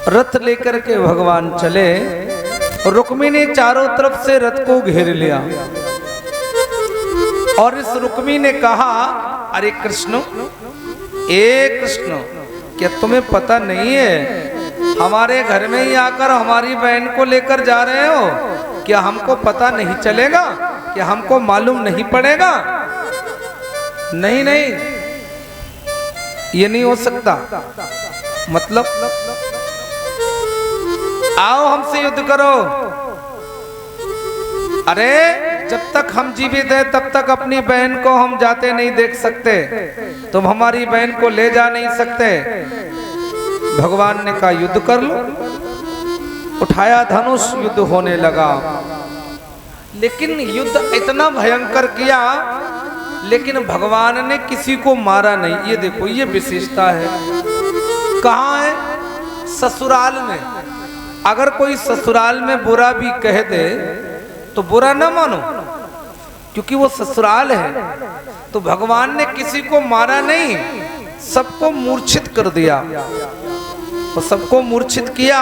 रथ लेकर के भगवान चले। रुक्मी ने चारों तरफ से रथ को घेर लिया और इस रुक्मी ने कहा, अरे कृष्ण, ए कृष्ण, क्या तुम्हें पता नहीं है हमारे घर में ही आकर हमारी बहन को लेकर जा रहे हो? क्या हमको पता नहीं चलेगा? क्या हमको मालूम नहीं पड़ेगा? नहीं नहीं, ये नहीं हो सकता। मतलब आओ हमसे युद्ध करो। अरे जब तक हम जीवित हैं तब तक अपनी बहन को हम जाते नहीं देख सकते, तुम हमारी बहन को ले जा नहीं सकते। भगवान ने कहा युद्ध कर लो। उठाया धनुष, युद्ध होने लगा। लेकिन युद्ध इतना भयंकर किया, लेकिन भगवान ने किसी को मारा नहीं। ये देखो, ये विशेषता है। कहाँ है? ससुराल में। अगर कोई ससुराल में बुरा भी कह दे तो बुरा न मानो, क्योंकि वो ससुराल है। तो भगवान ने किसी को मारा नहीं, सबको मूर्छित कर दिया। तो सबको मूर्छित किया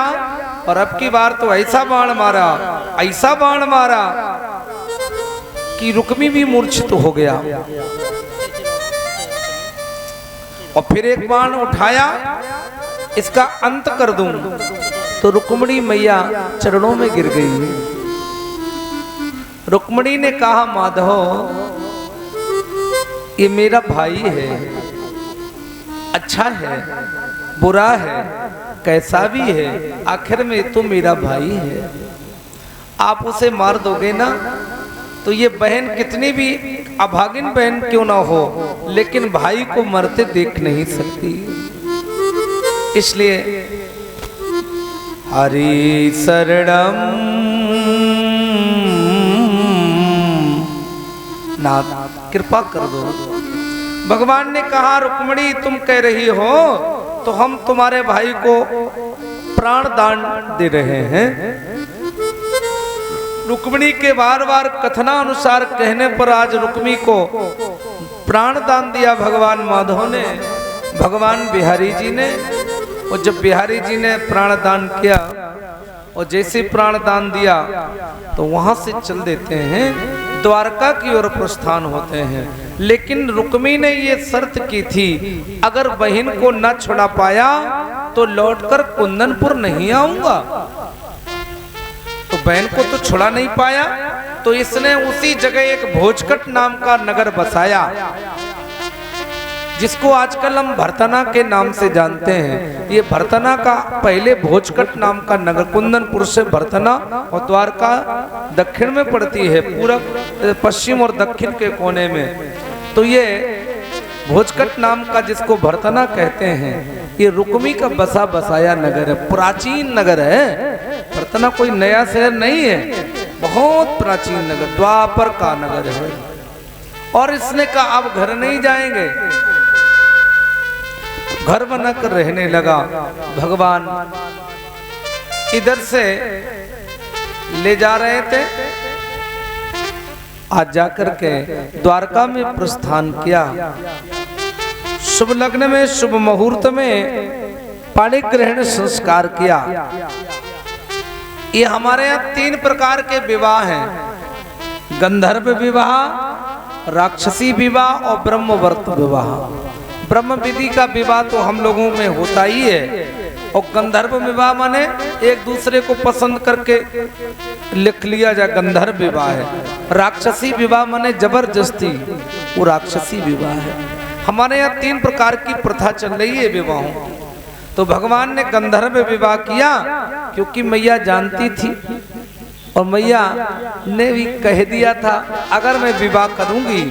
और अब की बार तो ऐसा बाण मारा, ऐसा बाण मारा कि रुक्मी भी मूर्छित हो गया। और फिर एक बाण उठाया, इसका अंत कर दूं, तो रुक्मिणी मैया चरणों में गिर गई। रुक्मिणी ने कहा, माधव, ये मेरा भाई है, अच्छा है, बुरा है, कैसा भी है, आखिर में तो मेरा भाई है। आप उसे मार दोगे ना तो ये बहन कितनी भी अभागिन बहन क्यों ना हो, लेकिन भाई को मरते देख नहीं सकती। इसलिए हरि शरणम नाथ, कृपा कर दो। भगवान ने कहा, रुक्मिणी तुम कह रही हो तो हम तुम्हारे भाई को प्राण दान दे रहे हैं। रुक्मिणी के बार बार कथना अनुसार कहने पर आज रुक्मी को प्राण दान दिया भगवान माधव ने, भगवान बिहारी जी ने। और जब बिहारी जी ने प्राण दान किया और जैसे प्राण दान दिया तो वहां से चल देते हैं, द्वारका की ओर प्रस्थान होते हैं। लेकिन रुक्मी ने ये शर्त की थी, अगर बहन को न छुड़ा पाया तो लौटकर कुंदनपुर नहीं आऊंगा। तो बहन को तो छुड़ा नहीं पाया, तो इसने उसी जगह एक भोजकट नाम का नगर बसाया, जिसको आजकल हम भरतना के नाम से जानते हैं। ये भरतना का पहले भोजकट नाम का नगर, कुंदनपुर से भरतना और द्वारका दक्षिण में पड़ती है, पूरब पश्चिम और दक्षिण के कोने में। तो ये भोजकट नाम का, जिसको भरतना कहते हैं, ये रुक्मी का बसा बसाया नगर है, प्राचीन नगर है। भरतना कोई नया शहर नहीं है, बहुत प्राचीन नगर, द्वापर का नगर है। और इसने कहा अब घर नहीं जाएंगे, घर बनाकर रहने लगा। भगवान इधर से ले जा रहे थे, आज जाकर के द्वारका में प्रस्थान किया। शुभ लग्न में, शुभ मुहूर्त में पाणी ग्रहण संस्कार किया। ये हमारे यहाँ 3 प्रकार के विवाह हैं, गंधर्व विवाह, राक्षसी विवाह और ब्रह्मवर्त विवाह। ब्रह्म विधि का विवाह तो हम लोगों में होता ही है, और गंधर्व विवाह माने एक दूसरे को पसंद करके लिख लिया जाए, गंधर्व विवाह है। राक्षसी विवाह माने जबरदस्ती, वो राक्षसी विवाह है। हमारे यहाँ 3 प्रकार की प्रथा चल रही है विवाहों की। तो भगवान ने गंधर्व विवाह किया, क्योंकि मैया जानती थी और मैया ने भी कह दिया था, अगर मैं विवाह करूंगी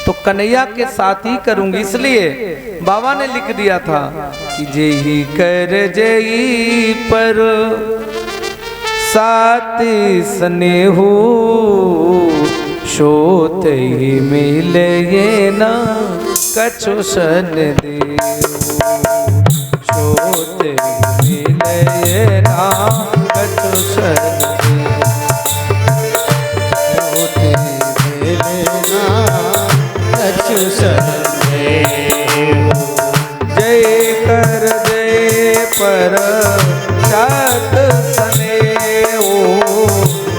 तो कन्हैया के साथ ही करूंगी। इसलिए बाबा ने लिख दिया था कि जेही कर जेई पर साथ स्नेहू, सोत ही मिले ये ना कछु सन देव, सोत ही मिले ये ना कछु सन देव, सोत ही मिले ना कछु सन देव। जय कर जय पर सत स्नेहो,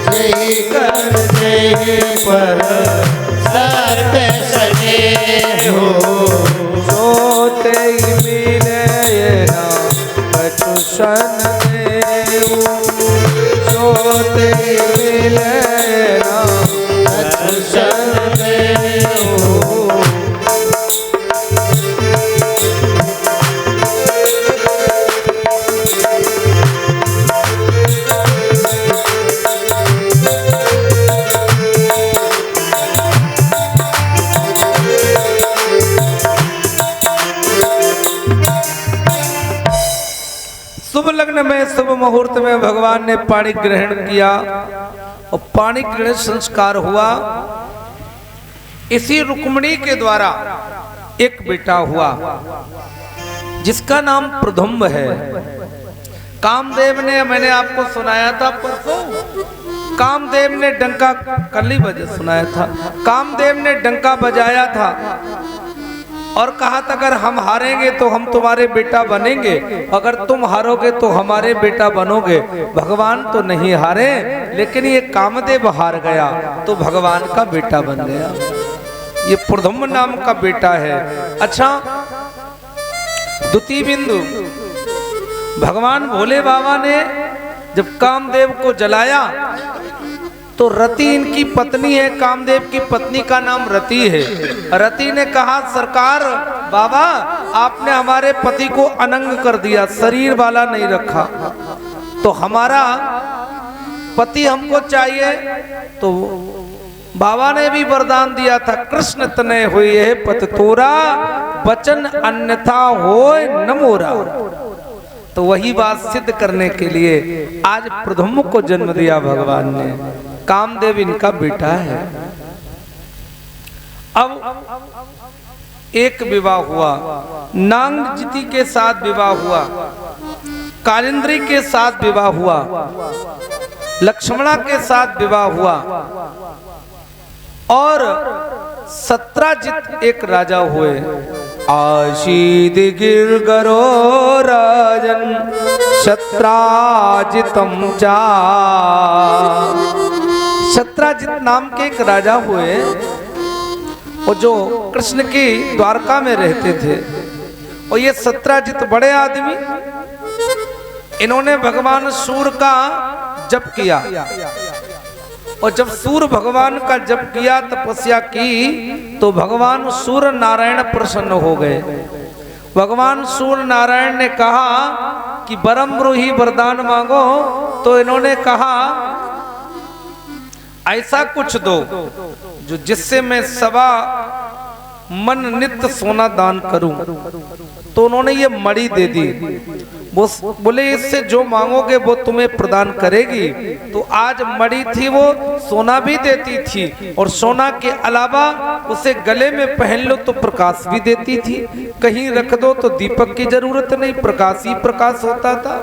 जय कर जय पर सत स्नेहो, सोते मिले ना कछु सन देव, सोते मिले ना कछु सन देव। शुभ लग्न में शुभ मुहूर्त में भगवान ने पाणी ग्रहण किया और पाणी ग्रहण संस्कार हुआ। इसी रुक्मिणी के द्वारा एक बेटा हुआ जिसका नाम प्रधुम्ब है। कामदेव ने, मैंने आपको सुनाया था परसों, कामदेव ने डंका, कल ही बजे सुनाया था, कामदेव ने डंका बजाया था और कहा था अगर हम हारेंगे तो हम तुम्हारे बेटा बनेंगे, अगर तुम हारोगे तो हमारे बेटा बनोगे। भगवान तो नहीं हारे, लेकिन ये कामदेव हार गया तो भगवान का बेटा बन गया। ये प्रधुम्न नाम का बेटा है। अच्छा, द्वितीय बिंदु, भगवान भोले बाबा ने जब कामदेव को जलाया तो रति इनकी पत्नी है, कामदेव की पत्नी का नाम रति है। रति ने कहा सरकार बाबा आपने हमारे पति को अनंग कर दिया, शरीर वाला नहीं रखा, तो हमारा पति हमको चाहिए। तो बाबा ने भी वरदान दिया था, कृष्ण तने हुई है पत तोरा, वचन अन्यथा होय न मोरा। तो वही बात सिद्ध करने के लिए आज प्रधुम्न को जन्म दिया भगवान ने। कामदेव इनका बेटा है। अब एक विवाह हुआ, नांगजिति के साथ विवाह हुआ, कालिंद्री के साथ विवाह हुआ, लक्ष्मणा के साथ विवाह हुआ और सत्राजित एक राजा हुए। आशीद गिरगरो राजन सत्राजितम चा। सत्राजित नाम के एक राजा हुए और जो कृष्ण की द्वारका में रहते थे। और ये सत्राजित बड़े आदमी, इन्होंने भगवान सूर्य का जप किया और जब सूर्य भगवान का जप किया, तपस्या की, तो भगवान सूर्य नारायण प्रसन्न हो गए। भगवान सूर्य नारायण ने कहा कि वरम ब्रूहि, वरदान मांगो। तो इन्होंने कहा ऐसा कुछ दो जो जिससे मैं सवा मन नित्य सोना दान करूं। तो उन्होंने ये मणि दे दी। वो बोले इससे जो मांगोगे वो तुम्हें प्रदान करेगी। तो आज मणि थी, वो सोना भी देती थी और सोना के अलावा उसे गले में पहन लो तो प्रकाश भी देती थी। कहीं रख दो तो दीपक की जरूरत नहीं, प्रकाश ही प्रकाश होता था।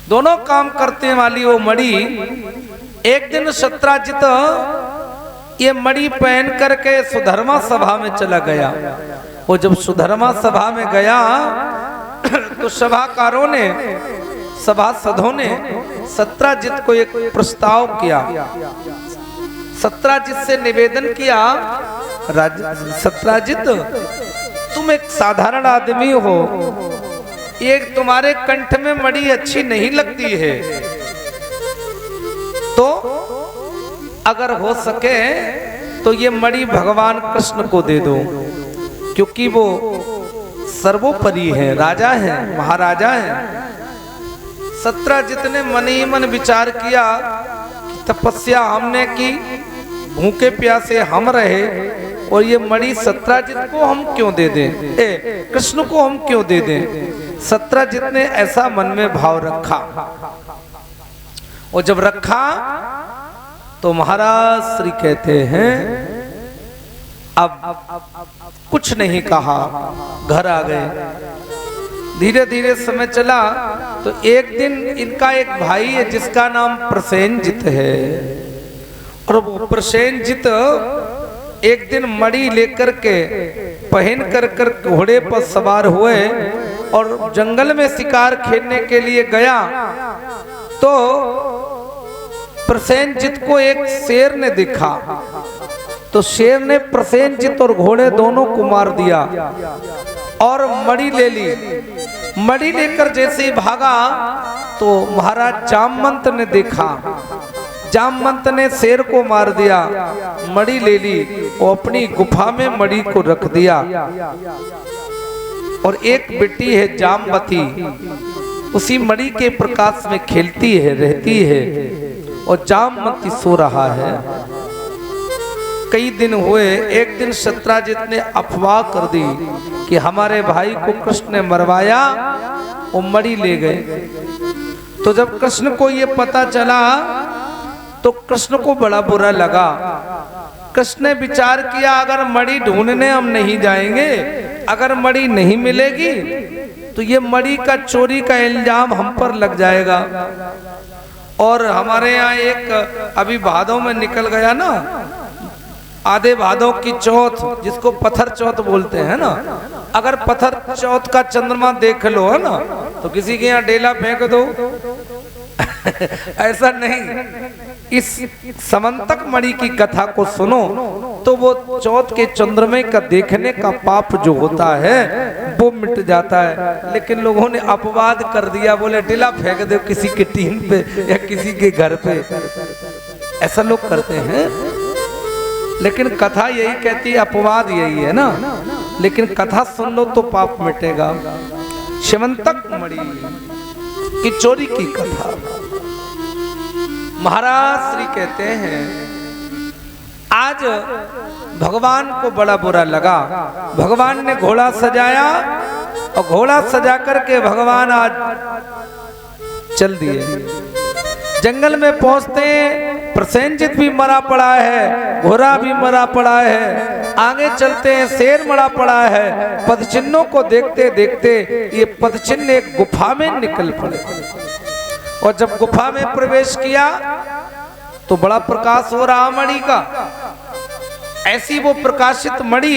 दोनों काम करते वाली वो मणि। एक दिन सत्राजित ये मणि पहन करके सुधर्मा सभा में चला गया। वो जब सुधर्मा सभा में गया तो सभाकारों ने, सभासदों ने सत्राजित को एक प्रस्ताव किया। सत्राजित से निवेदन किया, सत्राजित तुम एक साधारण आदमी हो, एक तुम्हारे कंठ में मणि अच्छी नहीं लगती है, तो अगर हो सके तो ये मणि भगवान कृष्ण को दे दो, क्योंकि वो सर्वोपरि है, राजा है, महाराजा है। सत्राजित ने मन ही मन विचार किया कि तपस्या हमने की, भूखे प्यासे हम रहे और ये मणि सत्राजित को हम क्यों दे दें, कृष्ण को हम क्यों दे दें। सत्राजित ने ऐसा मन में भाव रखा और जब रखा तो महाराज श्री कहते हैं अब कुछ नहीं कहा, घर आ गए। धीरे धीरे समय चला तो एक दिन इनका एक भाई है जिसका नाम प्रसेनजित है, और वो प्रसेनजित एक दिन मणि लेकर के पहन कर घोड़े पर सवार हुए और जंगल में शिकार खेलने के लिए गया तो प्रसेनजित को एक शेर ने देखा। तो शेर ने प्रसेनजित और घोड़े दोनों को मार दिया और मणि ले ली। मणि लेकर जैसे ही भागा तो महाराज जामवंत ने देखा, जामवंत ने शेर को मार दिया, मणि ले ली और अपनी गुफा में मणि को रख दिया। और एक बेटी है जामवती, उसी मणि के प्रकाश में खेलती है, रहती है। और जामवती सो रहा है। कई दिन हुए, एक दिन सत्राजित ने अफवाह कर दी कि हमारे भाई को कृष्ण ने मरवाया, वो मणि ले गए। तो जब कृष्ण को ये पता चला तो कृष्ण को बड़ा बुरा लगा। कृष्ण ने विचार किया अगर मणि ढूंढने हम नहीं जाएंगे, अगर मणि नहीं मिलेगी तो ये मणि का चोरी का इल्जाम हम पर लग जाएगा। और हमारे यहाँ एक अभी भादों में निकल गया ना, आधे भादों की चौथ, जिसको पत्थर चौथ बोलते हैं ना। अगर पत्थर चौथ का चंद्रमा देख लो है ना, तो किसी के यहाँ डेला फेंक दो ऐसा नहीं। इस समंतक मणि की कथा को सुनो तो वो चौथ के चंद्रमे का देखने का पाप जो होता है वो मिट जाता है। लेकिन लोगों ने अपवाद कर दिया, बोले डेला फेंक दो किसी के टीन पे या किसी के घर पे, ऐसा लोग करते हैं। लेकिन कथा यही कहती है, अपवाद यही है ना। लेकिन कथा सुन लो तो पाप मिटेगा। समंतक मणि की चोरी की कथा। महाराज श्री कहते हैं आज भगवान को बड़ा बुरा लगा। भगवान ने घोड़ा सजाया और घोड़ा सजा करके भगवान आज चल दिए। जंगल में पहुंचते प्रसेनजित भी मरा पड़ा है, घोड़ा भी मरा पड़ा है। आगे चलते हैं, शेर मरा पड़ा है। पदचिन्हों को देखते देखते ये पदचिन्ह एक गुफा में निकल पड़े। और जब गुफा में प्रवेश किया तो बड़ा प्रकाश हो रहा मणि का। ऐसी वो प्रकाशित मणि,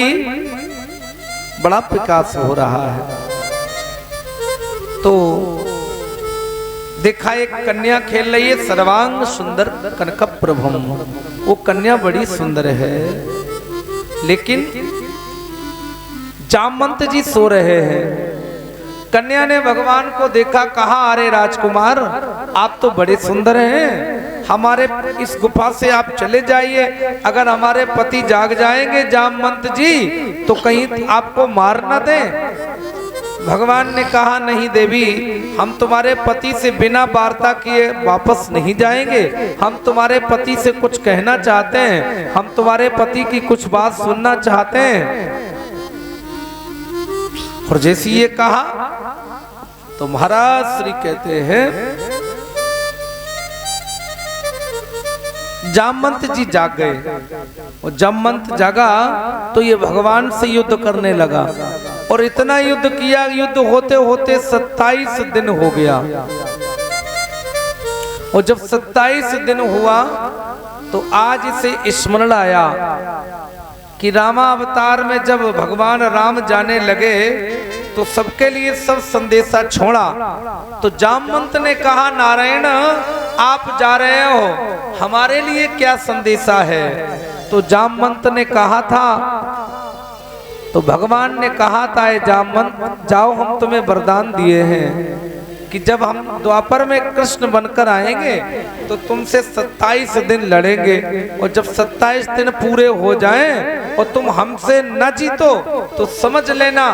बड़ा प्रकाश हो रहा है। तो देखा एक कन्या खेल रही है, सर्वांग सुंदर कनक प्रभम। वो कन्या बड़ी सुंदर है, लेकिन जामवंत जी सो रहे हैं। कन्या ने भगवान को देखा, कहा अरे राजकुमार आप तो बड़े सुंदर हैं, हमारे इस गुफा से आप चले जाइए। अगर हमारे पति जाग जाएंगे जामवंत जी तो कहीं आपको मार न दें। भगवान ने कहा नहीं देवी, हम तुम्हारे पति से बिना वार्ता किए वापस नहीं जाएंगे। हम तुम्हारे पति से कुछ कहना चाहते हैं, हम तुम्हारे पति की कुछ बात सुनना चाहते हैं। और जैसे ये कहा तो महाराज श्री कहते हैं जामवंत जी जाग गए। और जामवंत जागा तो ये भगवान से युद्ध करने लगा। और इतना युद्ध किया, युद्ध होते होते 27 दिन हो गया। और जब 27 दिन हुआ तो आज इसे स्मरण आया कि रामावतार में जब भगवान राम जाने लगे तो सबके लिए सब संदेशा छोड़ा। तो जामवंत ने कहा नारायण आप जा रहे हो, हमारे लिए क्या संदेशा है? तो जामवंत ने कहा था, तो भगवान ने कहा था जामवंत जाओ, हम तुम्हें वरदान दिए हैं कि जब हम द्वापर में कृष्ण बनकर आएंगे तो तुमसे 27 दिन लड़ेंगे। और जब 27 दिन पूरे हो जाएं और तुम हमसे न जीतो तो समझ लेना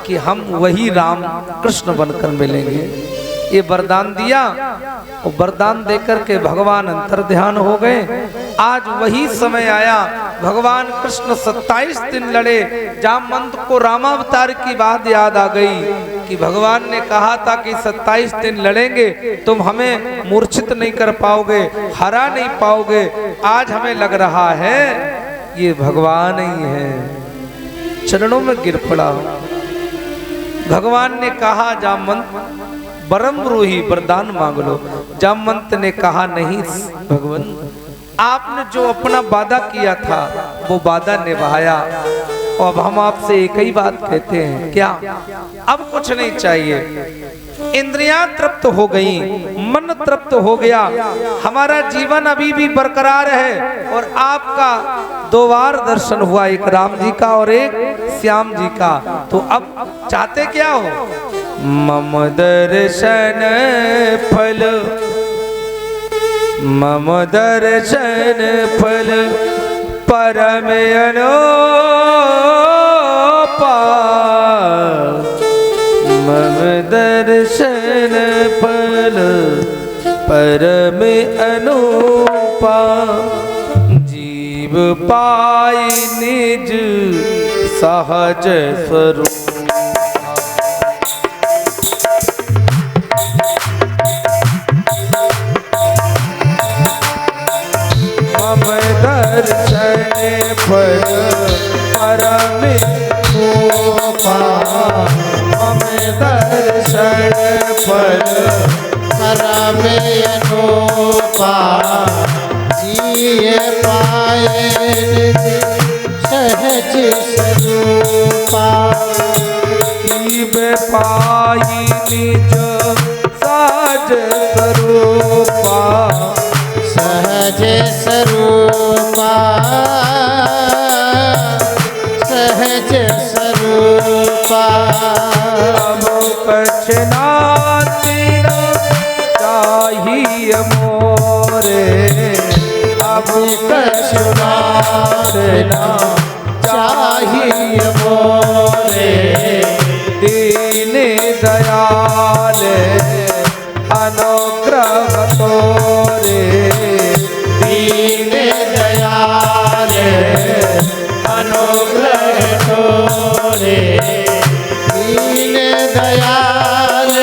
कि हम वही राम कृष्ण बनकर मिलेंगे। ये वरदान दिया और वरदान देकर के भगवान अंतर्ध्यान हो गए। आज वही समय आया, भगवान कृष्ण 27 दिन लड़े। जामवंत को रामावतार की बात याद आ गई कि भगवान ने कहा था कि 27 दिन लड़ेंगे, तुम हमें मूर्छित नहीं कर पाओगे, हरा नहीं पाओगे। आज हमें लग रहा है ये भगवान ही है। चरणों में गिर पड़ा। भगवान ने कहा जामवंत बरम रूही वरदान मांग लो। जामवंत ने कहा नहीं भगवान, आपने जो अपना वादा किया था वो वादा निभाया। अब हम आपसे एक ही बात कहते हैं, क्या? अब कुछ नहीं चाहिए। इंद्रियां तृप्त हो गई, मन तृप्त हो गया, हमारा जीवन अभी भी बरकरार है। और आपका 2 बार दर्शन हुआ, एक राम जी का और एक श्याम जी का। तो अब चाहते क्या हो? मम दर्शन फल, मम दर्शन फल परम अनुपा, मम दर्शन फल परम अनुपा, जीव पाई निज सहज स्वरूप। मम दर्शन फल परम अनुपा, मम दर्शन फल परम अनुपा, जिय पाए सहज स्वरूपा, जीव पाई निज सहज स्वरूपा, सहज स्वरूपा, सहज स्वरूपा। अब कछनाति न चाहिए मोरे, अब कछनाति न चाहिए मोरे, दीन दयाल अनुग्रह तोरे, दीन दयाल अनुग्रह तोरे, दीन दयाल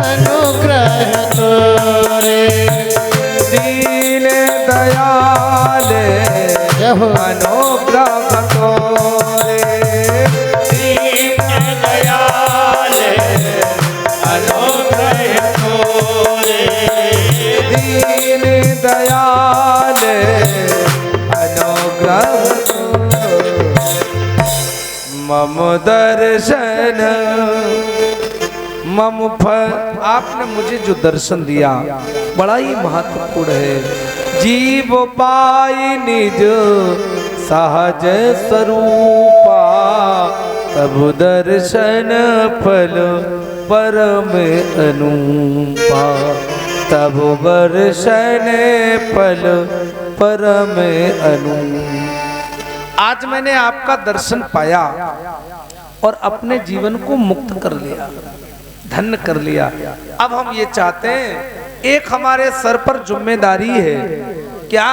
अनुग्रह तोरे, दीन दयाल अनुग्रह तोरे, दीन दयाल अनुग्रह तोरे, दीन दयाल अनुग्रह तोरे। मम दर्शन मम फल, आपने मुझे जो दर्शन दिया बड़ा ही महत्वपूर्ण है। जीव पाई निज सहज स्वरूपा, तब दर्शन फल परम अनुपा, तब दर्शन फल परम अनुपा। आज मैंने आपका दर्शन पाया और अपने जीवन को मुक्त कर लिया, धन्य कर लिया। अब हम ये चाहते हैं, एक हमारे सर पर जिम्मेदारी है, क्या?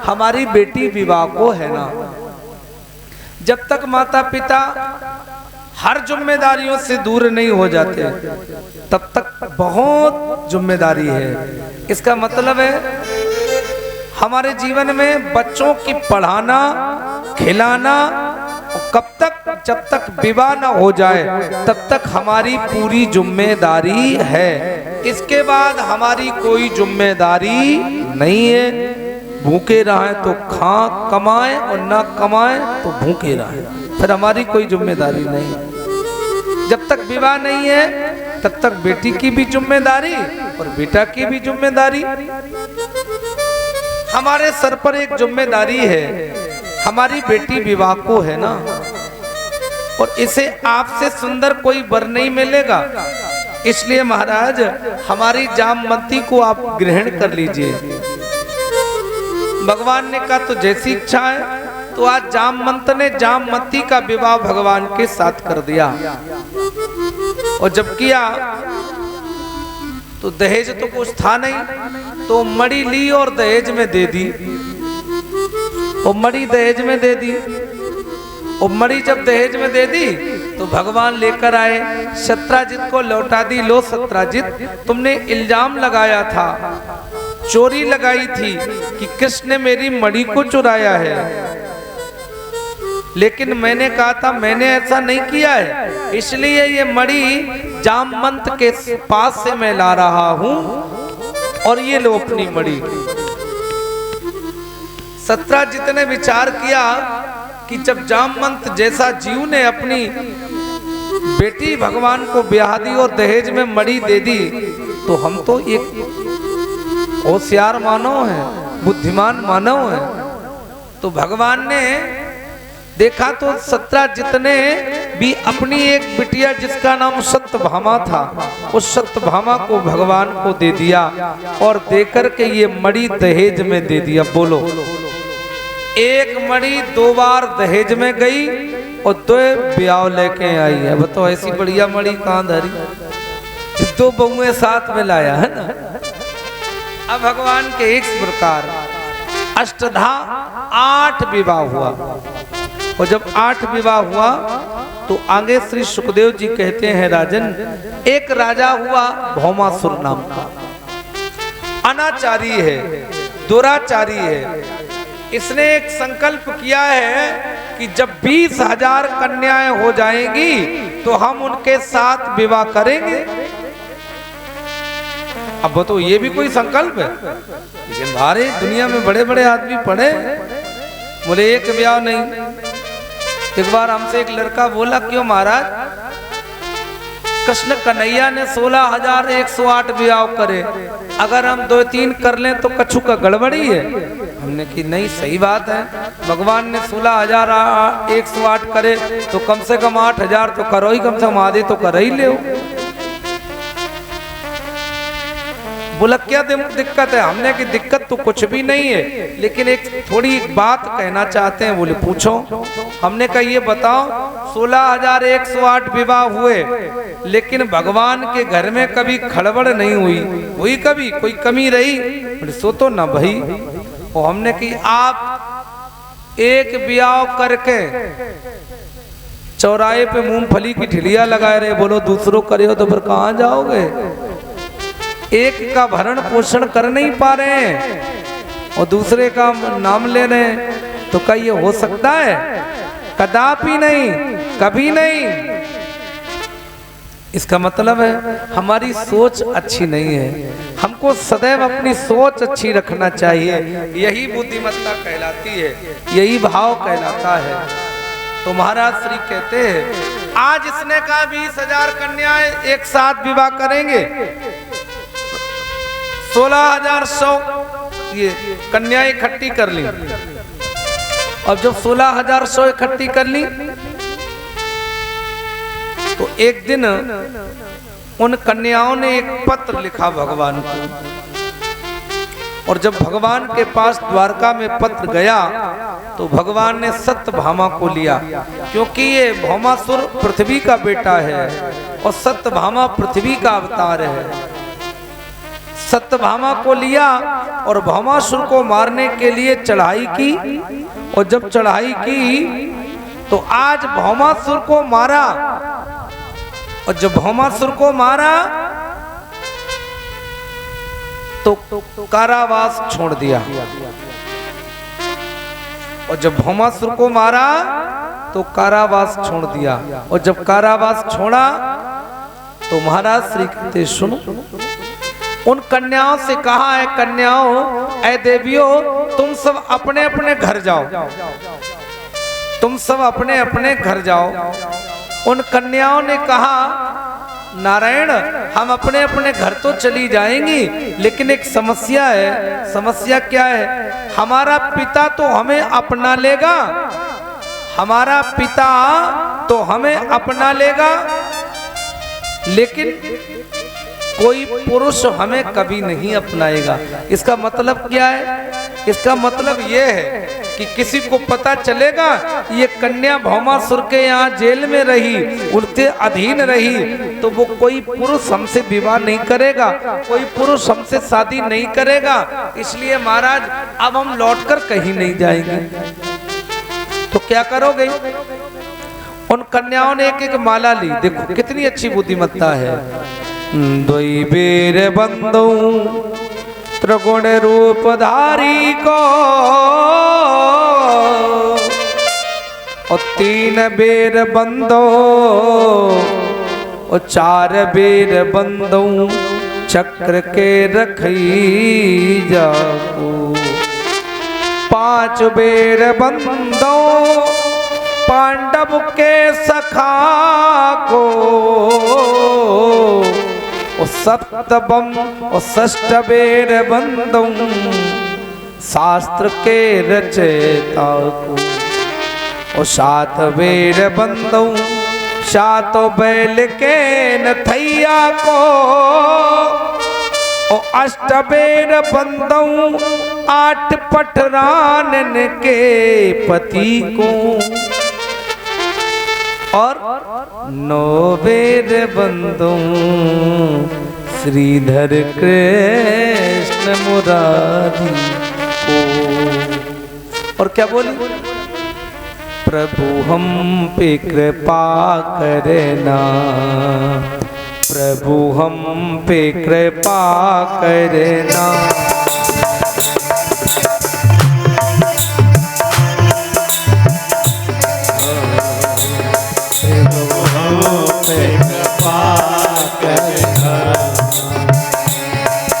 हमारी बेटी विवाह को है ना। जब तक माता पिता हर जिम्मेदारियों से दूर नहीं हो जाते तब तक बहुत जिम्मेदारी है। इसका मतलब है हमारे जीवन में बच्चों की पढ़ाना, खिलाना, कब तक? जब तक विवाह न हो जाए तब तक हमारी पूरी जिम्मेदारी है। इसके बाद हमारी कोई जिम्मेदारी नहीं है। भूखे रहे तो कमाए और ना कमाए तो भूखे रहे, फिर हमारी कोई जिम्मेदारी नहीं। जब तक विवाह नहीं है तब तक बेटी की भी जिम्मेदारी और बेटा की भी जिम्मेदारी। हमारे सर पर एक जिम्मेदारी है, हमारी बेटी विवाह को है ना, और इसे आपसे सुंदर कोई वर नहीं मिलेगा। इसलिए महाराज हमारी जामवंती को आप ग्रहण कर लीजिए। भगवान ने कहा तो जैसी इच्छा है, तो आज जामवंत ने जामवंती का विवाह भगवान के साथ कर दिया। और जब किया तो दहेज तो कुछ था नहीं, तो मणि ली और दहेज में दे दी। और मणि दहेज में दे दी, और मणि जब दहेज में दे दी तो भगवान लेकर आए, सत्राजित को लौटा दी। लो सत्राजित, तुमने इल्जाम लगाया था, चोरी लगाई थी कि कृष्ण ने मेरी मणि को चुराया है, लेकिन मैंने कहा था मैंने ऐसा नहीं किया है, इसलिए ये मणि जामवंत के पास से मैं ला रहा हूं और ये लो अपनी मणि। सत्राजित ने विचार किया कि जब जामवंत जैसा जीव ने अपनी बेटी भगवान को ब्याह दी और दहेज में मणि दे दी, तो हम तो एक होशियार मानव हैं, बुद्धिमान मानव हैं। तो भगवान ने देखा तो 17 जितने भी अपनी एक बिटिया जिसका नाम सत्यभामा था, उस सत्यभामा को भगवान को दे दिया और देकर के ये मणि दहेज में दे दिया। बोलो, एक मणि 2 बार दहेज में गई और 2 ब्याह लेके आई है। बताओ ऐसी बढ़िया मणि कहां धरी, 2 बहुएं साथ में लाया है ना। अब भगवान के इस प्रकार अष्टधा 8 विवाह हुआ, और जब 8 विवाह हुआ तो आगे श्री सुखदेव जी कहते हैं, राजन, एक राजा हुआ भौमासुर नाम का, अनाचारी है, दुराचारी है। इसने एक संकल्प किया है कि जब 20,000 कन्याएं हो जाएंगी तो हम उनके साथ विवाह करेंगे। अब बताओ, ये भी कोई संकल्प है? लेकिन हमारे दुनिया में बड़े बड़े आदमी पढ़े, बोले एक ब्याह नहीं। एक बार हमसे एक लड़का बोला, क्यों महाराज, कृष्ण कन्हैया ने 16,108 ब्याह करे, अगर हम 2-3 कर लें तो कछु का गड़बड़ी है। हमने की नहीं, सही बात है, भगवान ने 16,108 करे तो कम से कम 8,000 तो करो ही, कम से कम आधे तो कर ही ले। बोला क्या दिक्कत है? हमने की दिक्कत तो कुछ भी नहीं है, लेकिन एक थोड़ी बात कहना चाहते हैं। बोले पूछो। हमने कहा ये बताओ, 16,108 विवाह हुए, लेकिन भगवान के घर में कभी खड़बड़ नहीं हुई कभी कोई कमी रही? बोले सो तो ना भाई। और हमने की आप एक ब्याह करके चौराहे पे मूंगफली की ठिलिया लगाए रहे, बोलो दूसरों करे हो तो फिर कहाँ जाओगे? एक का भरण पोषण कर नहीं पा रहे हैं और दूसरे का नाम ले रहे हैं, तो क्या ये हो सकता है? कदापि नहीं, कभी नहीं। इसका मतलब है हमारी सोच अच्छी नहीं है। हमको सदैव अपनी सोच अच्छी रखना चाहिए, यही बुद्धिमत्ता कहलाती है, यही भाव कहलाता है। तो महाराज श्री कहते हैं, आज इसने कहा 20,000 कन्याएं एक साथ विवाह करेंगे, 16,100 ये कन्याएं इकट्ठी कर ली। अब जब 16,100 इकट्ठी कर ली तो एक दिन उन कन्याओं ने एक पत्र लिखा भगवान को, और जब भगवान के पास द्वारका में पत्र गया तो भगवान ने सत्यभामा को लिया, क्योंकि ये भौमासुर पृथ्वी का बेटा है और सत्यभामा पृथ्वी का अवतार है। सत्यभामा को लिया और भौमासुर को मारने के लिए चढ़ाई की, और जब चढ़ाई की तो आज भौमासुर को मारा, और जब भौमासुर को मारा तो कारावास छोड़ दिया, और जब भौमासुर को मारा तो कारावास छोड़ दिया, और जब कारावास छोड़ा तो महाराज श्री कहते सुनो, उन कन्याओं से कहा है, कन्याओं ऐ देवियों, तुम सब अपने अपने घर जाओ, तुम सब अपने अपने घर जाओ। उन कन्याओं ने कहा, नारायण हम अपने अपने घर तो चली जाएंगी, लेकिन एक समस्या है। समस्या क्या है? हमारा पिता तो हमें अपना लेगा, हमारा पिता तो हमें अपना लेगा, लेकिन कोई पुरुष हमें कभी नहीं अपनाएगा। इसका मतलब क्या है? इसका मतलब यह है कि किसी को पता चलेगा ये कन्या भौमासुर के यहाँ जेल में रही, उनके अधीन रही, तो वो कोई पुरुष हमसे विवाह नहीं करेगा, कोई पुरुष हमसे शादी नहीं करेगा। इसलिए महाराज अब हम लौटकर कहीं नहीं जाएंगे। तो क्या करोगे? उन कन्याओं ने एक एक माला ली। देखो कितनी अच्छी बुद्धिमत्ता है। द्वै बेर बंदो त्रिगुण रूपधारी को, और 3 बेर बंदो और 4 बेर बंदो चक्र के रखी जाको, 5 बेर बंदो पांडव के सखा को ओ सप्तम ओ षष्ठवेर बंदौ शास्त्र के रचयिता को ओ सात वेर बंदौ सातो बैल के नथैया को ओ अष्टवेर बंदौ आठ पटरानन के पति को और नौ वेर बंदौ श्रीधर कृष्ण मुरारी को। और क्या बोली? प्रभु हम पे कृपा करना, प्रभु हम पे कृपा करना। प्रभु हम पे कृपा करना,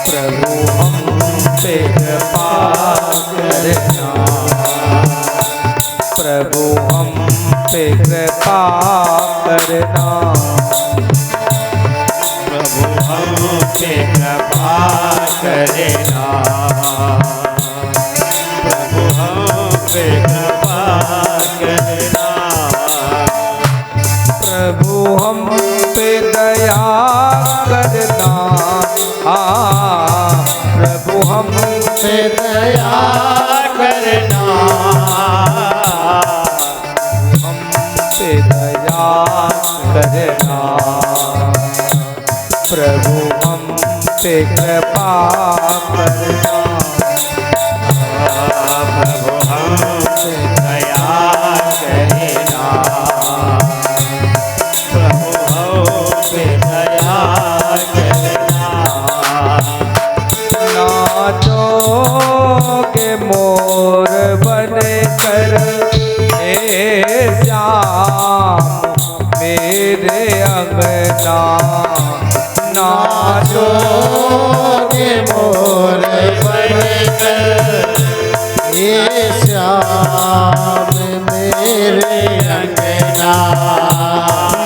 प्रभु हम पे कृपा करना, प्रभु हम पे कृपा करना, प्रभु हम पे कृपा करना, प्रभु हम पे दया करना, प्रभु हम पे दया करना, हम पे दया करना, प्रभु हम पे कृपा करना, प्रभु हम पे दया करना, प्रभु हम पे दया करना। नाचोगे मोर बन कर हे श्याम मेरे अंगना, नाचोगे मोर बनकर ये श्याम मेरे अंगना,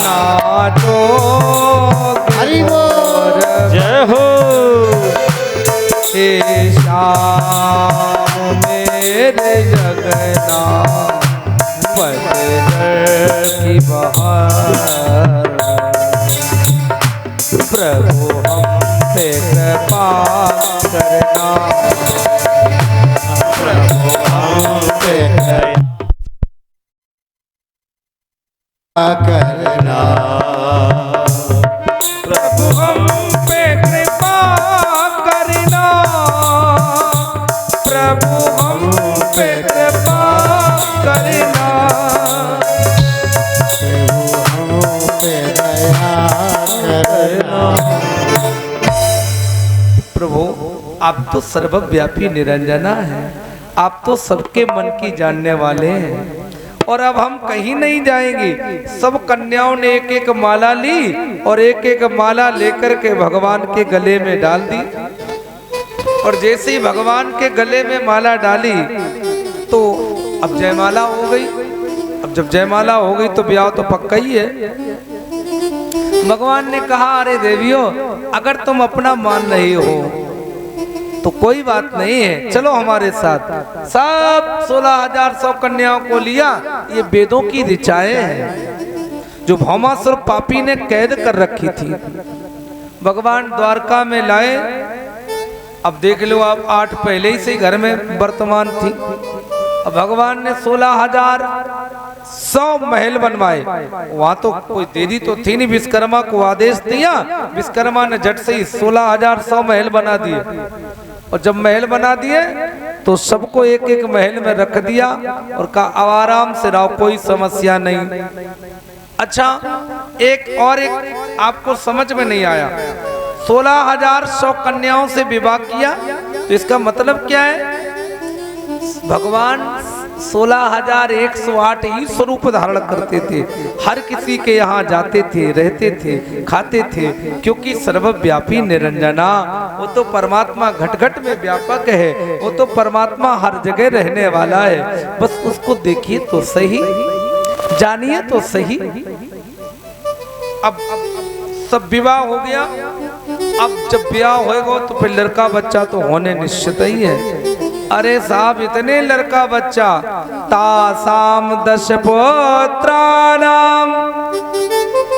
नाचोगे हरि मोर जय हो हे श्याम मेरे जगना, पतझड़ की बहार, प्रभु हम पे कृपा करना, प्रभु हम पे दया करना, प्रभु हम पे कृपा करना, प्रभु हम पे कृपा करना, प्रभु हम पे दया करना। प्रभु आप तो सर्वव्यापी निरंजना है, आप तो सबके मन की जानने वाले हैं। और अब हम कहीं नहीं जाएंगे, सब कन्याओं ने एक एक माला ली और एक एक माला लेकर के भगवान के गले में डाल दी। और जैसे ही भगवान के गले में माला डाली तो अब जयमाला हो गई। अब जब जयमाला हो गई तो ब्याह तो पक्का ही है। भगवान ने कहा, अरे देवियों, अगर तुम अपना मान रही हो तो कोई बात नहीं है, चलो हमारे साथ। सब 16,100 कन्याओं को लिया। ये वेदों की ऋचाएं हैं जो भौमासुर पापी ने कैद कर रखी थी। भगवान द्वारका में लाए। अब देख लो आप, 8 पहले ही से घर में वर्तमान थी। अब भगवान ने 16,100 महल बनवाए। वहां तो कोई देवी तो थी नहीं, विश्वकर्मा को आदेश दिया, विश्वकर्मा ने झट से ही 16,100 महल बना दिए। और जब महल बना दिए तो सबको एक एक महल में रख दिया और कहा अब आराम से रहो, कोई समस्या नहीं। अच्छा, एक आपको समझ में नहीं आया। 16,100 कन्याओं से विवाह किया तो इसका मतलब क्या है? भगवान 16,108 ही स्वरूप धारण करते थे। हर किसी के यहाँ जाते थे, रहते थे, खाते थे, क्योंकि सर्वव्यापी निरंजना, वो तो परमात्मा घट घट में व्यापक है। वो तो परमात्मा हर जगह रहने वाला है। बस उसको देखिए तो सही। जानिए तो सही। अब सब विवाह हो गया, अब जब ब्याह होएगा तो फिर लड़का बच्चा तो होने निश्चित ही है। अरे साहब इतने लड़का बच्चा, तासाम दश पुत्राणाम,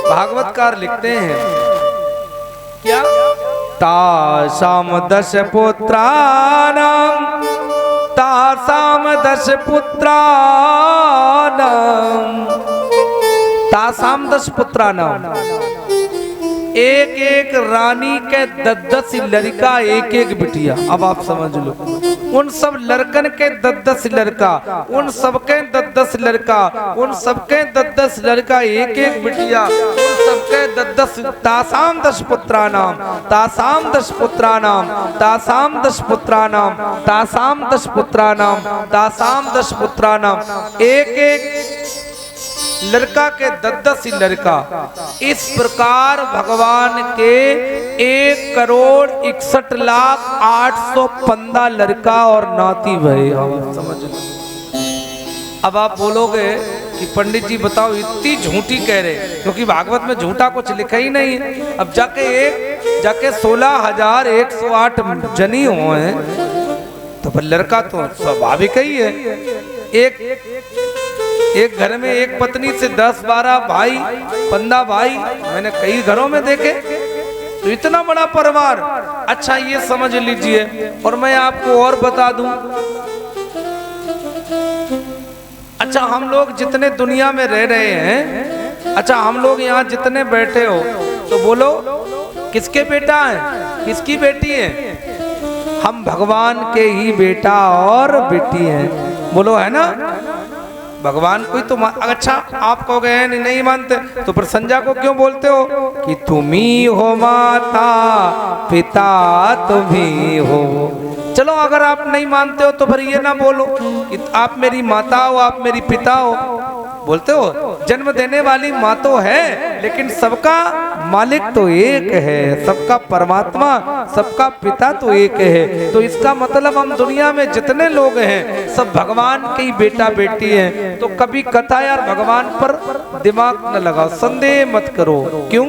भागवतकार लिखते हैं क्या, तासाम दश पुत्राणाम, तासाम दश पुत्राणाम, तासाम दश पुत्राणाम, एक एक रानी के 10-10 लड़का, एक एक बिटिया। अब आप समझ लो, उन सब लड़कन के 10-10 लड़का, उन सबके 10-10 लड़का, उन सबके 10-10 लड़का, एक एक बिटिया, उन सबके 10-10, तासाम दश पुत्राणाम, तासाम दश पुत्राणाम, तासाम दश पुत्राणाम, तासाम दश पुत्राणाम, तासाम दश पुत्राणाम, एक एक लड़का के 10-10 लड़का। इस प्रकार भगवान के 1,61,08,15 लड़का और नाती भई। समझ लो। अब आप बोलोगे कि पंडित जी बताओ इतनी झूठी कह रहे, क्योंकि भागवत में झूठा कुछ लिखा ही नहीं है। अब जाके 16,108 जनी हुए तो फिर लड़का तो स्वाभाविक ही है। एक घर में एक पत्नी से 10-12 भाई, 15 भाई, मैंने कई घरों में देखे। तो इतना बड़ा परिवार। अच्छा ये समझ लीजिए, और मैं आपको और बता दूं, अच्छा हम लोग जितने दुनिया में रह रहे हैं, अच्छा हम लोग यहाँ जितने बैठे हो, तो बोलो किसके बेटा है, किसकी बेटी है? हम भगवान के ही बेटा और बेटी हैं। बोलो है ना, भगवान कोई तो अच्छा आप कहोगे नहीं मानते, तो फिर संज्ञा को क्यों बोलते हो कि तुम ही हो माता पिता तुम ही हो। चलो अगर आप नहीं मानते हो तो फिर ये ना बोलो कि आप मेरी माता हो, आप मेरी पिता हो। बोलते हो जन्म देने वाली माँ तो है, लेकिन सबका मालिक तो एक है, सबका परमात्मा, सबका पिता तो एक है। तो इसका मतलब हम दुनिया में जितने लोग हैं सब भगवान के ही बेटा बेटी हैं। तो कभी कथा यार भगवान पर दिमाग न लगाओ, संदेह मत करो। क्यों?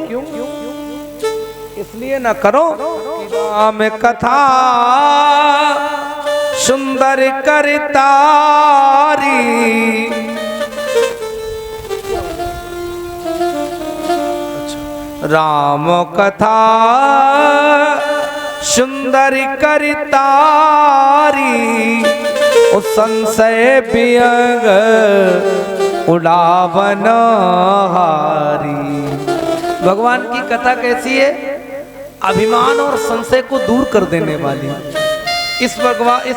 इसलिए ना करो में कथा सुंदर करतारी, राम कथा सुंदर करतारी, उस संशय वियंग उड़ावन हारी। भगवान की कथा कैसी है? अभिमान और संशय को दूर कर देने वाली। इस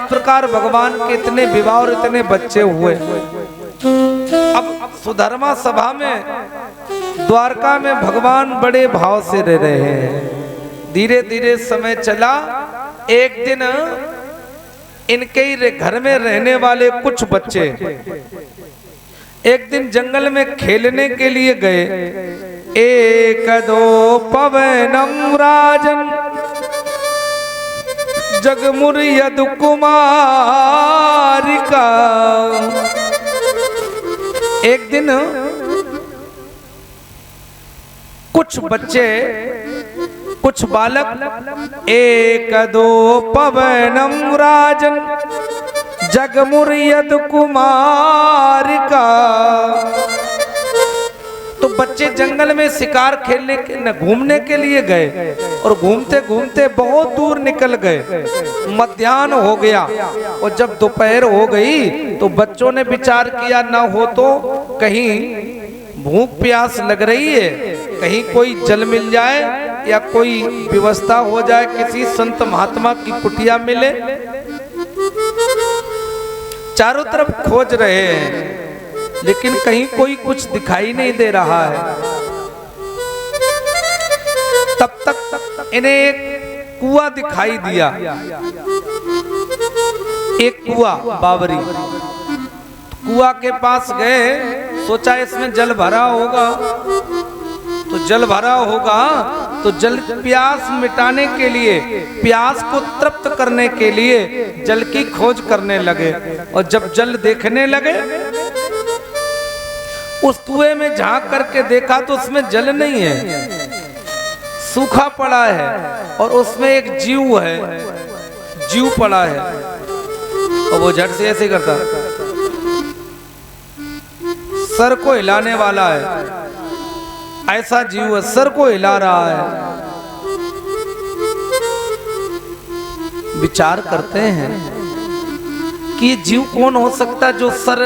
प्रकार भगवान के इतने विवाह और इतने बच्चे हुए। अब सुधर्मा सभा में द्वारका में भगवान बड़े भाव से रह रहे हैं। धीरे धीरे समय चला। एक दिन इनके ही घर में रहने वाले कुछ बच्चे एक दिन जंगल में खेलने के लिए गए। एक दो पवनम राजन जगमुर यदु कुमारिका। एक दिन कुछ बच्चे, कुछ बालक, एक दो पवनम राजन जगमुर यदु कुमारिका। तो बच्चे जंगल में शिकार खेलने के न घूमने के लिए गए, और घूमते घूमते बहुत दूर निकल गए। मध्याह्न हो गया, और जब दोपहर हो गई तो बच्चों ने विचार किया न हो तो कहीं भूख प्यास लग रही है, कहीं कोई जल मिल जाए या कोई व्यवस्था हो जाए, किसी संत महात्मा की कुटिया मिले। चारों तरफ खोज रहे हैं, लेकिन कहीं कोई कुछ दिखाई नहीं दे रहा है। तब तक इन्हें एक कुआं दिखाई दिया। एक कुआं बावरी। कुआं के पास गए, सोचा इसमें जल भरा होगा, तो जल भरा होगा तो जल प्यास मिटाने के लिए, प्यास को तृप्त करने के लिए जल की खोज करने लगे। और जब जल देखने लगे उस कुएं में झांक करके देखा तो उसमें जल नहीं है, सूखा पड़ा है और उसमें एक जीव है, जीव पड़ा है। और वो झट से ऐसे करता, सर को हिलाने वाला है, ऐसा जीव है, सर को हिला रहा है। विचार करते हैं कि ये जीव कौन हो सकता है जो सर,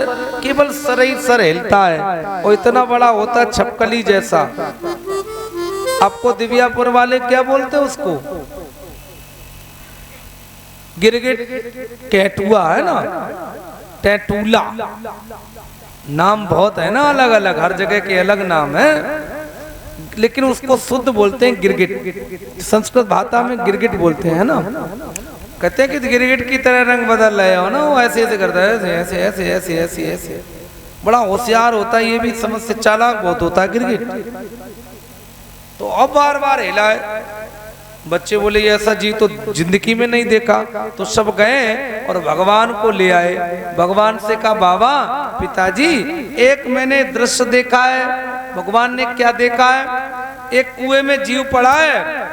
केवल सर ही सर हिलता है और इतना बड़ा होता है छपकली जैसा। आपको दिव्यापुर वाले क्या बोलते हैं उसको? गिरगिट, कैटुआ है ना, टैटूला, नाम बहुत है ना अलग अलग, हर जगह के अलग नाम है, लेकिन उसको शुद्ध बोलते हैं गिरगिट। संस्कृत भाषा में गिरगिट बोलते हैं ना। कहते हैं कि गिरगिट की तरह रंग बदल रहे हो ना, वो ऐसे ऐसे करता है, ऐसे ऐसे ऐसे ऐसे ऐसे, बड़ा होशियार होता है, ये भी समझ से चालाक बहुत होता है गिरगिट। तो अब बार बार हिला है। बच्चे बोले ये ऐसा जीव तो जिंदगी में नहीं देखा। तो सब गए और भगवान को ले आए। भगवान से कहा बाबा, पिताजी, एक मैंने दृश्य देखा है। भगवान ने क्या देखा है? एक कुएं में जीव पड़ा है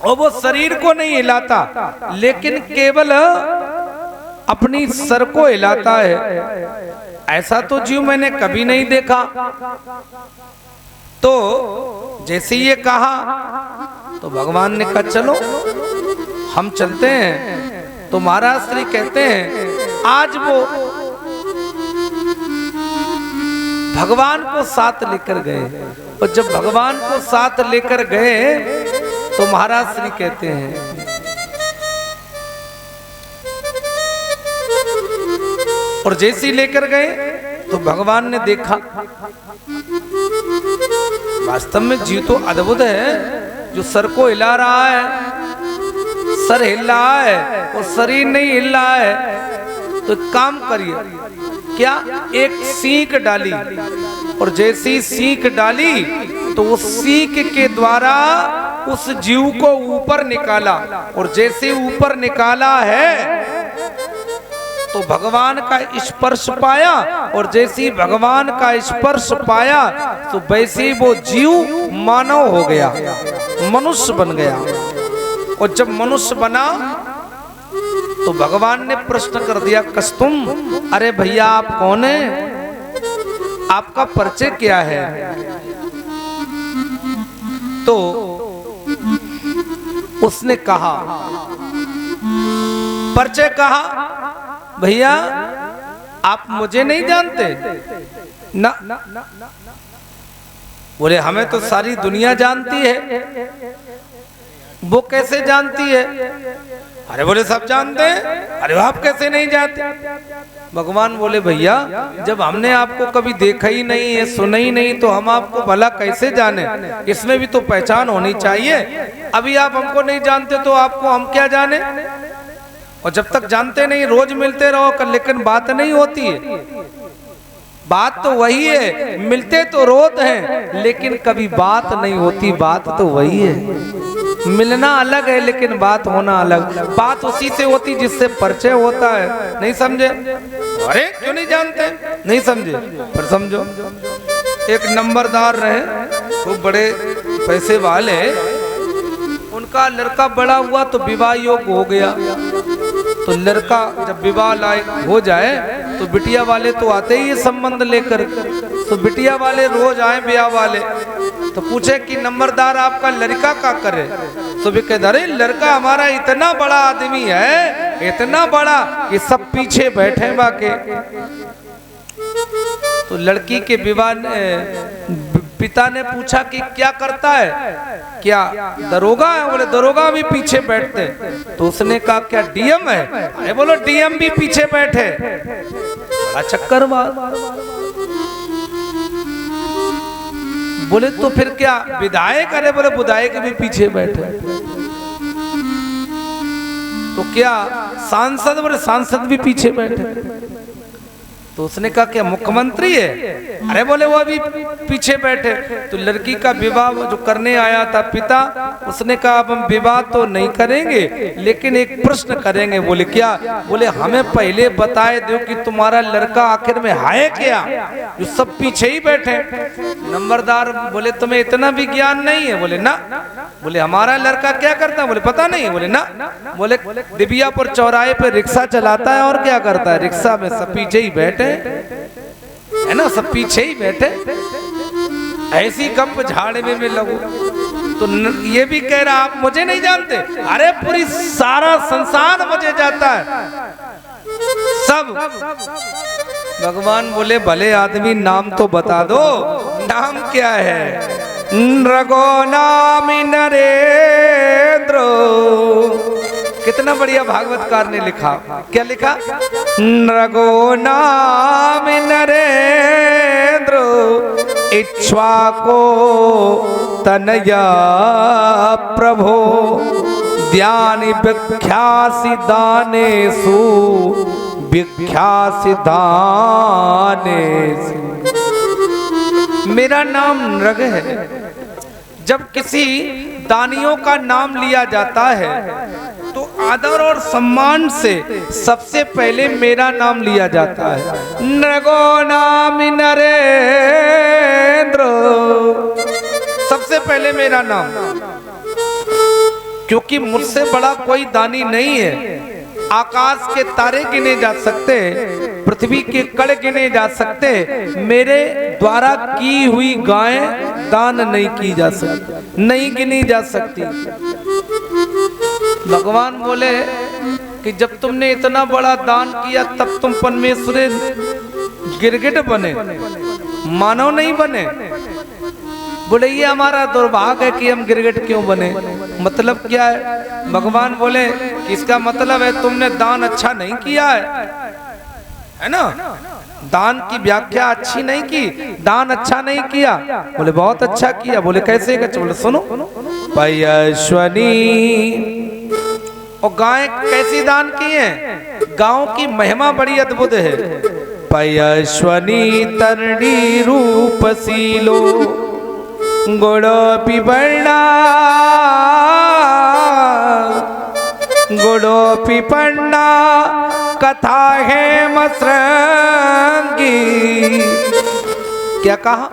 और वो शरीर को नहीं हिलाता, लेकिन केवल अपनी सर को हिलाता है। ऐसा तो जीव मैंने कभी नहीं देखा। तो जैसे ये कहा तो भगवान ने कहा चलो हम चलते हैं। तो महाराज श्री कहते हैं आज वो भगवान को साथ लेकर गए, और जब भगवान को साथ लेकर गए तो महाराज श्री कहते हैं और जैसे लेकर गए तो भगवान ने देखा वास्तव में जीव तो अद्भुत है, जो सर को हिला रहा है, सर हिल रहा है और शरीर नहीं हिल रहा है। तो काम करिए, क्या एक सीख डाली, और जैसी सीख डाली तो उस सीख के द्वारा उस जीव को ऊपर निकाला, और जैसे ऊपर निकाला है तो भगवान का स्पर्श पाया, और जैसे ही भगवान का स्पर्श पाया तो वैसे ही वो जीव मानव हो गया, मनुष्य बन गया। और जब मनुष्य बना तो भगवान ने प्रश्न कर दिया कस्तुम, अरे भैया आप कौन है, आपका परिचय क्या है? तो उसने कहा, परिचय कहा, भैया आप मुझे नहीं जानते ना। बोले हमें तो सारी दुनिया जानती है। वो कैसे जानती है? अरे बोले सब जानते हैं। अरे आप कैसे नहीं जानते? भगवान बोले भैया जब हमने आपको कभी देखा ही नहीं है, सुना ही नहीं, तो हम आपको भला कैसे जाने? इसमें भी तो पहचान होनी चाहिए। अभी आप हमको नहीं जानते तो आपको हम क्या जाने? और जब तक जानते नहीं रोज मिलते रहो, लेकिन बात नहीं होती है। बात तो वही है, मिलते तो रोज हैं लेकिन कभी बात नहीं होती। बात तो वही है, मिलना अलग है लेकिन बात होना अलग। बात उसी से होती जिससे परिचय होता है। नहीं समझे? अरे क्यों नहीं जानते? नहीं समझे? पर समझो, एक नंबरदार रहे, खूब बड़े पैसे वाले, उनका लड़का बड़ा हुआ तो विवाह योग हो गया। तो लड़का जब विवाह लायक हो जाए तो बिटिया वाले तो आते ही ये संबंध लेकर। तो बिटिया वाले रोज आए ब्याह वाले, तो पूछे कि नंबरदार आपका लड़का क्या करे? तो भी कहते अरे लड़का हमारा इतना बड़ा आदमी है, इतना बड़ा कि सब पीछे बैठे बाके। तो लड़की के विवाह पिता ने पूछा कि क्या करता है, क्या दरोगा है? बोले दरोगा भी पीछे बैठते। तो उसने कहा क्या डीएम है? अरे बोलो डीएम भी पीछे बैठे। बड़ा चक्कर मार। बोले तो फिर क्या विधायक? अरे बोले विधायक भी पीछे बैठे। तो क्या सांसद? बोले सांसद भी पीछे बैठे। तो उसने कहा क्या मुख्यमंत्री है? अरे बोले वो अभी पीछे बैठे। तो लड़की का विवाह जो करने आया था पिता, उसने कहा अब हम विवाह तो नहीं करेंगे लेकिन एक प्रश्न करेंगे। बोले क्या? बोले हमें पहले बताए दो कि तुम्हारा लड़का आखिर में है क्या, जो सब पीछे ही बैठे। नंबरदार बोले तुम्हें इतना भी ज्ञान नहीं है? बोले ना। बोले हमारा लड़का क्या करता है? बोले पता नहीं। बोले ना। बोले दिबियापुर चौराहे पे रिक्शा चलाता है और क्या करता है? रिक्शा में सब पीछे ही बैठे है ना, सब पीछे ही बैठे। ऐसी कंप झाड़े में लगू। तो ये भी कह रहा आप मुझे नहीं जानते? अरे पूरी सारा संसार मुझे जाता है सब। भगवान बोले भले आदमी नाम तो बता दो, नाम क्या है? नृगो नामि नरेंद्र। कितना बढ़िया भागवतकार ने लिखा। क्या लिखा? नृगो नामि नरेंद्र इक्ष्वाको तनया प्रभो ध्यानि विख्यासि दानेषु विख्यासि दानेषु। मेरा नाम नृग है। जब किसी दानियों का नाम लिया जाता है तो आदर और सम्मान से सबसे पहले मेरा नाम लिया जाता है। नृगो नामि नरेंद्र, सबसे पहले मेरा नाम, क्योंकि मुझसे बड़ा कोई दानी नहीं है। आकाश के तारे गिने जा सकते, पृथ्वी के कण गिने जा सकते, मेरे द्वारा की हुई गायें दान नहीं की जा सकती, नहीं गिनी जा सकती। भगवान बोले कि जब तुमने इतना बड़ा दान किया तब तुम परमेश्वर गिरगिट बने, मानव नहीं बने। बोले ये हमारा दुर्भाग्य है कि हम गिरगिट क्यों बने। मतलब क्या है? भगवान बोले कि इसका मतलब है तुमने दान अच्छा नहीं किया है ना, दान की व्याख्या अच्छी नहीं की, दान अच्छा नहीं किया। बोले बहुत अच्छा किया। बोले कैसे? बोले सुनो, पयश्वनी। और गाय कैसी दान की है? गाँव की महिमा बड़ी अद्भुत है। पयश्वनी तरणी रूपशीलो गुड़ोपि वर्णा गुड़ोपि पन्ना कथा है मसरंगी। क्या कहा?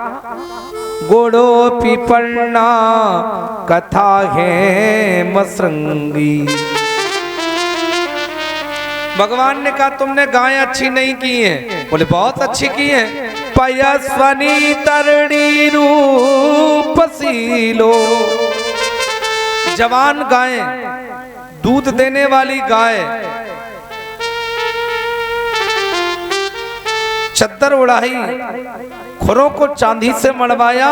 गुड़ोपि पन्ना कथा है मसरंगी। भगवान ने कहा तुमने गाय अच्छी नहीं की है। बोले बहुत अच्छी की है। पयस्वनी तरणी रूपशीलो, जवान गाय, दूध देने वाली गाय, चद्दर उड़ाई, खुरों को चांदी से मड़वाया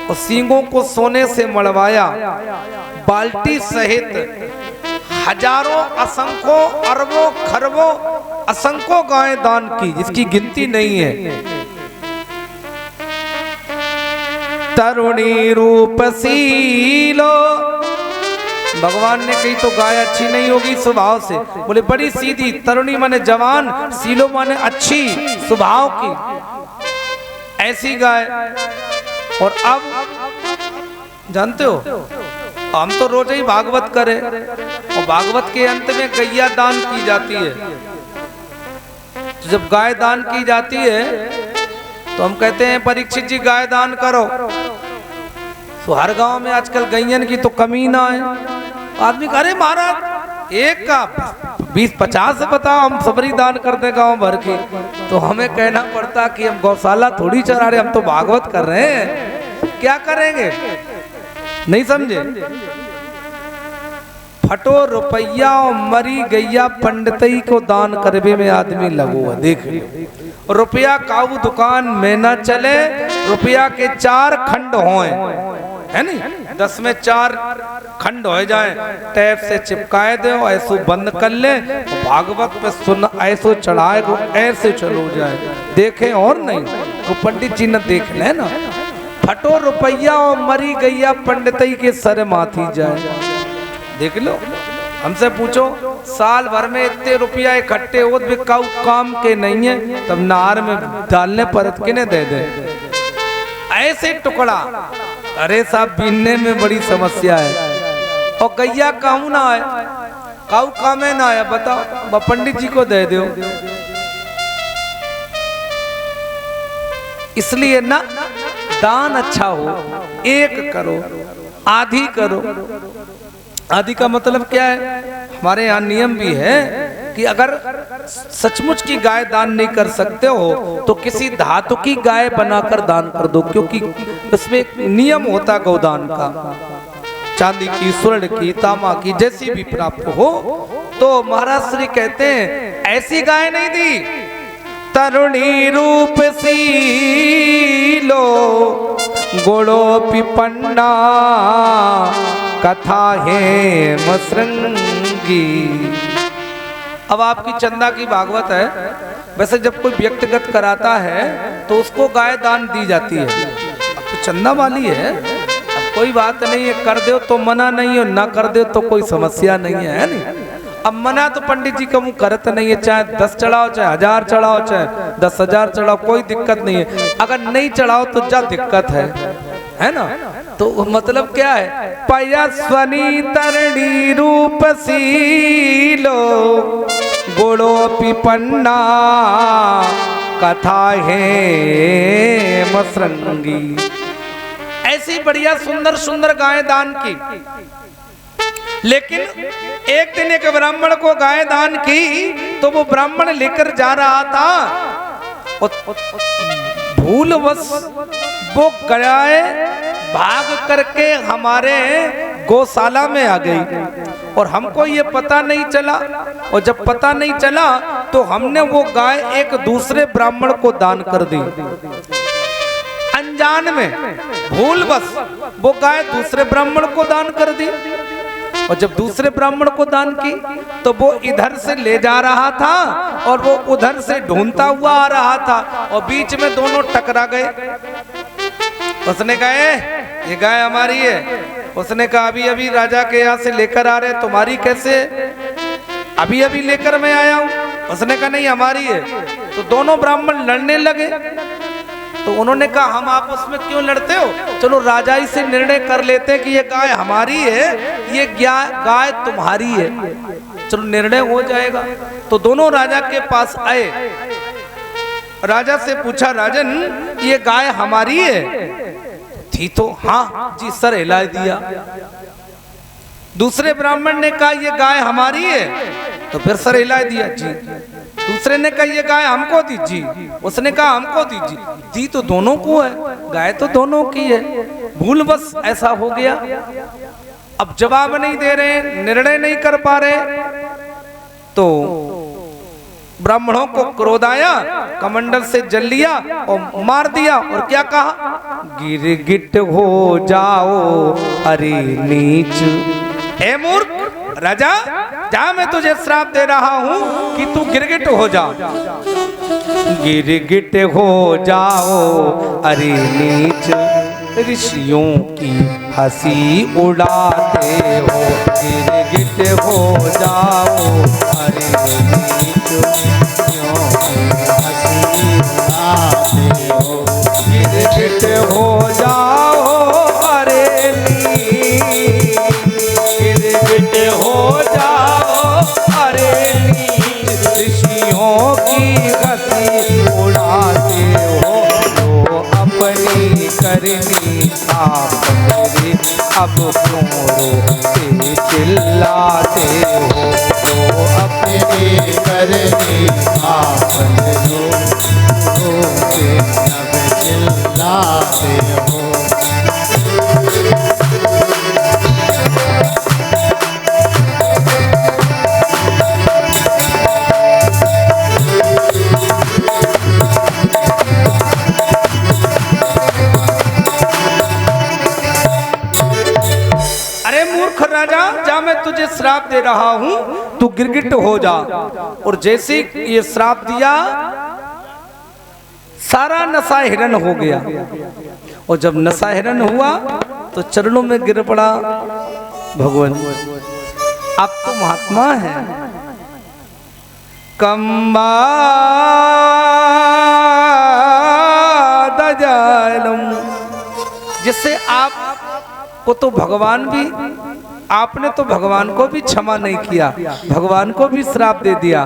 और सींगों को सोने से मड़वाया, बाल्टी सहित हजारों, असंख्यों, अरबों, खरबों, असंख्यों गाय दान की, जिसकी गिनती नहीं है। तरुणी रूपशीलो, भगवान ने कही तो गाय अच्छी नहीं होगी स्वभाव से। बोले बड़ी सीधी, तरुणी माने जवान, सीलो माने अच्छी स्वभाव की, ऐसी गाय। और अब जानते हो हम तो रोज ही भागवत करें और भागवत के अंत में गैया दान की जाती है। तो जब गाय दान की जाती है तो हम कहते हैं परीक्षित जी गाय दान करो। तो हर गांव में आजकल गैयन की तो कमी ना है। आदमी अरे महाराज एक का 20-50 बताओ, हम सबरी दान करते गांव भर की। तो हमें कहना पड़ता कि हम गौशाला थोड़ी चरा रहे, हम तो भागवत कर रहे हैं, क्या करेंगे? नहीं समझे? फटो रुपया और मरी गैया पंडितई को दान करबे में आदमी लगो है। देख रुपया काऊ दुकान में न चले, रुपया के 4 खंड होए, है नहीं? 10 में 4 खंड हो जाए, टैप से चिपकाए दो, ऐसो बंद कर ले, भागवत पे सुन ऐसो चढ़ाए को ऐसे चलो जाए, देखें और नहीं तो पंडित जी न देख ले ना। फटो रुपया और मरी गैया पंडितई के सर माथी जाए, देख लो। हमसे पूछो साल भर में इतने रुपया इकट्ठे हो भी काम के नहीं है, तब नार में डालने पर किने दे दे ऐसे टुकड़ा। अरे साहब बीनने में बड़ी समस्या है। और गैया कहूँ ना आए, काऊ काम है ना आया, बताओ पंडित जी को दे दो। इसलिए ना दान अच्छा हो, एक करो, आधी करो। आदि का मतलब क्या है? हमारे यहाँ नियम भी है कि अगर सचमुच की गाय दान नहीं कर सकते हो तो किसी धातु की गाय बनाकर दान कर दो, क्योंकि इसमें एक नियम होता गौदान का। चांदी की, स्वर्ण की, तांबा की, जैसी भी प्राप्त हो। तो महाराज श्री कहते हैं ऐसी गाय नहीं दी, तरुणी रूप सी लो गोड़ो पिपन्ना कथा है मसरंगी। अब आपकी चंदा की भागवत है। वैसे जब कोई व्यक्तिगत कराता है तो उसको गाय दान दी जाती है। अब तो चंदा वाली है, अब कोई बात नहीं है, कर दो तो मना नहीं है, ना कर दो तो कोई समस्या नहीं है, है नहीं। अब मना तो पंडित जी का मुँह करत नहीं है, चाहे 10 चढ़ाओ, चाहे 1000 चढ़ाओ, चाहे 10,000 चढ़ाओ, कोई दिक्कत नहीं है। अगर नहीं चढ़ाओ तो जा दिक्कत है ना। तो मतलब क्या है? पयस्वनी तरणी रूप सीलो गोड़ो पिपन्ना कथा है मसरंगी। ऐसी बढ़िया सुंदर सुंदर गाय दान की। लेकिन एक दिन एक ब्राह्मण को गाय दान की तो वो ब्राह्मण लेकर जा रहा था और भूलवश वो गाय भाग करके हमारे गौशाला में आ गई और हमको ये पता नहीं चला। और जब पता नहीं चला तो हमने वो गाय एक दूसरे ब्राह्मण को दान कर दी। अनजान में भूलवश वो गाय दूसरे ब्राह्मण को दान कर दी। और जब दूसरे ब्राह्मण को दान की तो वो इधर से ले जा रहा था और वो उधर से ढूंढता हुआ आ रहा था और बीच में दोनों टकरा गए। उसने कहा ये गाय हमारी है। उसने कहा अभी अभी राजा के यहाँ से लेकर आ रहे, तुम्हारी कैसे? अभी अभी लेकर मैं आया हूँ। उसने कहा नहीं हमारी है। तो दोनों ब्राह्मण लड़ने लगे। तो उन्होंने कहा हम आपस में क्यों लड़ते हो, चलो राजा से निर्णय कर लेते हैं कि ये गाय हमारी है, ये गाय तुम्हारी है, चलो निर्णय हो जाएगा। तो दोनों राजा के पास आए। राजा से पूछा राजन ये गाय हमारी है? थी तो हाँ जी, सर हिला दिया। दूसरे ब्राह्मण ने कहा ये गाय हमारी है, तो फिर सर हिला दिया जी। दूसरे ने कहा ये गाय हमको दीजिए, उसने कहा हमको दीजिए। दी तो दोनों को है, गाय तो दोनों की है, भूलवश ऐसा हो गया। अब जवाब नहीं दे रहे, निर्णय नहीं कर पा रहे। तो ब्राह्मणों को क्रोध आया, कमंडल से जल लिया और मार दिया। और क्या कहा? गिरगिट हो जाओ अरे नीच। ए मूर्ख राजा, जा मैं तुझे श्राप दे रहा हूं कि तू गिरगिट हो जा। गिरगिट हो जाओ अरे नीच, ऋषियों की हंसी उड़ाते हो। गिरगिट हो जाओ अरे नीच, ऋषियों की हंसी उड़ाते हो। गिरगिट हो जाओ अरे नीच, गिरगिट हो जाओ अरे नीच, ऋषियों की हंसी उड़ाते हो। जो अपनी करनी आपने अब क्यों रोते चिल्लाते हो। जो अपनी करनी आपने रोते अब चिल्लाते हो। राजा जा मैं तुझे श्राप दे रहा हूं, तू गिरगिट हो जा। और जैसे ये श्राप दिया सारा नशा हिरण हो गया। और जब नशा हिरण हुआ तो चरणों में गिर पड़ा भगवान। आप तो महात्मा हैं। कम्बा दजालम, जिससे आप को तो भगवान भी, आपने तो भगवान को भी क्षमा नहीं किया, भगवान को भी श्राप दे दिया,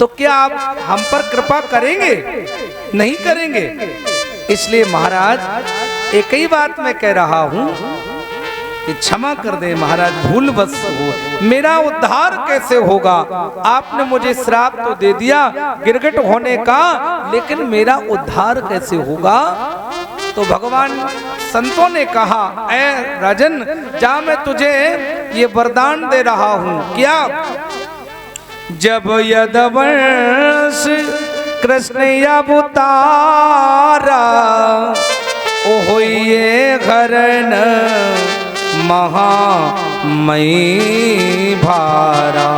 तो क्या आप हम पर कृपा करेंगे? नहीं करेंगे। इसलिए महाराज एक ही बात मैं कह रहा हूं कि क्षमा कर दे महाराज, भूल बस हो। मेरा उद्धार कैसे होगा? आपने मुझे श्राप तो दे दिया गिरगिट होने का, लेकिन मेरा उद्धार कैसे होगा? तो भगवान संतों ने कहा, ऐ राजन, जा मैं तुझे ये वरदान दे रहा हूं। क्या? जब यदवंश कृष्ण अवतारा, ओहो ये घरन महामयी भारा।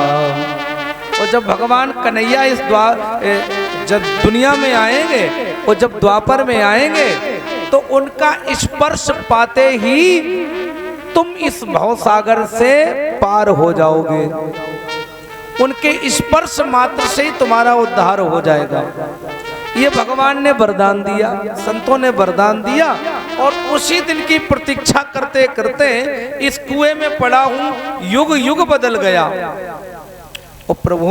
और जब भगवान कन्हैया इस जब दुनिया में आएंगे और जब द्वापर में आएंगे, तो उनका स्पर्श पाते ही तुम इस भवसागर से पार हो जाओगे। उनके स्पर्श मात्र से ही तुम्हारा उद्धार हो जाएगा। ये भगवान ने वरदान दिया, संतों ने वरदान दिया, और उसी दिन की प्रतीक्षा करते करते इस कुएं में पड़ा हूं, युग युग बदल गया। और प्रभु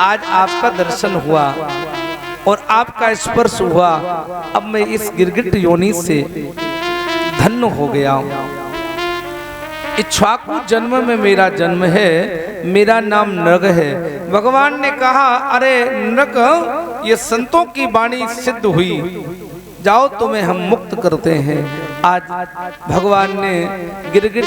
आज आपका दर्शन हुआ और आपका स्पर्श हुआ, अब मैं इस गिरगिट योनि से धन्य हो गया हूं। इक्ष्वाकु जन्म में मेरा जन्म है, मेरा नाम नृग है। भगवान ने कहा, अरे नृग, ये संतों की वाणी सिद्ध हुई, जाओ तुम्हें हम मुक्त करते हैं। आज भगवान ने गिरगिट